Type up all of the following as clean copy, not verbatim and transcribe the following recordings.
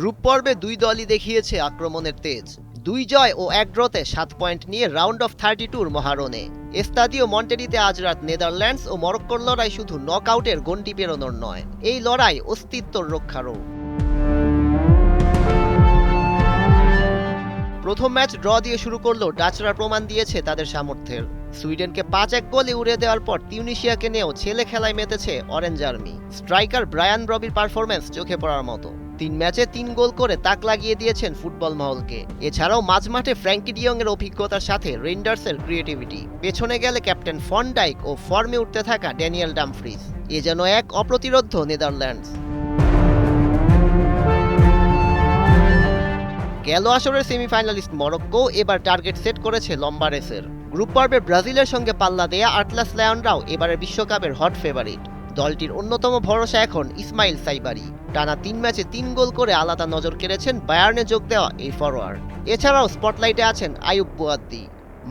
Group পর্বে দুই দলই দেখিয়েছে আক্রমণের তেজ। দুই জয় ও এক ড্রতে 7 পয়েন্ট নিয়ে রাউন্ড অফ 32-র মহারণে। এস্তাদিও মন্টেডিতে আজ রাত নেদারল্যান্ডস ও মরক্কোর লড়াই শুধু নকআউটের গণ্ডি পেরোনোর নয়, এই লড়াই অস্তিত্বর রক্ষারও। প্রথম ম্যাচ ড্র দিয়ে শুরু করলেও ডাচরা প্রমাণ দিয়েছে তাদের সামর্থ্যের। সুইডেনকে 5-1 গোলে উড়িয়ে দেওয়ার পর তিউনিশিয়াকে নিয়েও ছেলে খেলায় মেতেছে অরেঞ্জ আর্মি। স্ট্রাইকার ব্রায়ান ব্রবির পারফরম্যান্স চোখে পড়ার মতো। 3 ম্যাচে 3 গোল করে তাক লাগিয়ে দিয়েছেন ফুটবল মহলকে। এছাড়াও মাঝমাঠে ফ্র্যাঙ্কি ডিয়ং এর অভিজ্ঞতার সাথে রেইন্ডার্সের ক্রিয়েটিভিটি, পেছনে গেলে ক্যাপ্টেন ফন ডাইক ও ফর্মে উঠতে থাকা ড্যানিয়েল ডামফ্রিজ। এ যেন এক অপ্রতিরোধ্য নেদারল্যান্ডস। গেল আসরের সেমিফাইনালিস্ট মরক্কো এবার টার্গেট সেট করেছে লম্বা রেসের। গ্রুপ পর্বে ব্রাজিলের সঙ্গে পাল্লা দেয়া আটলাস লায়নরাও এবারের বিশ্বকাপের হট ফেভারিট। দলটির অন্যতম ভরসা এখন ইসমাইল সাইবারি। টানা 3 ম্যাচে 3 গোল করে আলাদা নজর কেড়েছেন বায়ার্নে যোগ দেওয়া এই ফরোয়ার্ড। এছাড়াও স্পটলাইটে আছেন আইয়ুব বুয়াদ্দি।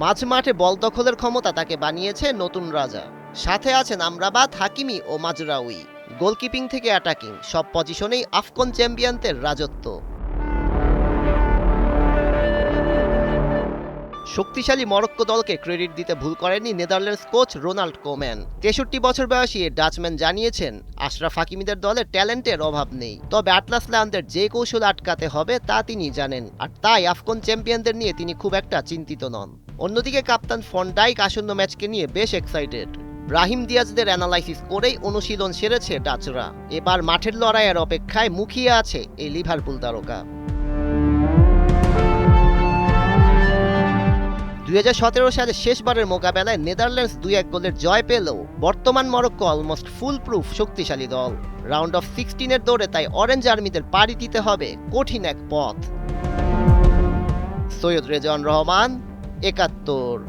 মাঝ মাঠে বল দখলের ক্ষমতা তাকে বানিয়েছে নতুন রাজা। সাথে আছেন আমরাবাত, হাকিমি ও মাজরাউই। গোলকিপিং থেকে অ্যাটাকিং সব পজিশনেই আফকন চ্যাম্পিয়নদের রাজত্ব। শক্তিশালী মরক্কো দলকে ক্রেডিট দিতে ভুল করেননি নেদারল্যান্ডস কোচ রোনাল্ড কোম্যান। 63 বছর বয়সী ডাচম্যান জানিয়েছেন, আশরাফ হাকিমিদের দলে ট্যালেন্টের অভাব নেই, তবে আটলাস লায়নদের যে কৌশল আটকাতে হবে তা তিনি জানেন, আর তাই আফকন চ্যাম্পিয়নদের নিয়ে তিনি খুব একটা চিন্তিত নন। অন্যদিকে কাপ্তান ফন ডাইক আসন্ন ম্যাচকে নিয়ে বেশ এক্সাইটেড। ব্রাহিম দিয়াজদের অ্যানালাইসিস করেই অনুশীলন সেরেছে ডাচরা। এবার মাঠের লড়াইয়ের অপেক্ষায় মুখিয়ে আছে এই লিভারপুল তারকা। 2017 সালে শেষবারের মোকাবেলায় নেদারল্যান্ডস 2-1 গোলের জয় পেলেও বর্তমান মরক্কো অলমোস্ট ফুল প্রুফ শক্তিশালী দল। রাউন্ড অফ 16-এর দৌড়ে তাই অরেঞ্জ আর্মিদের পাড়ি দিতে হবে কঠিন এক পথ। সৈয়দ রেজওয়ান রহমান, 71।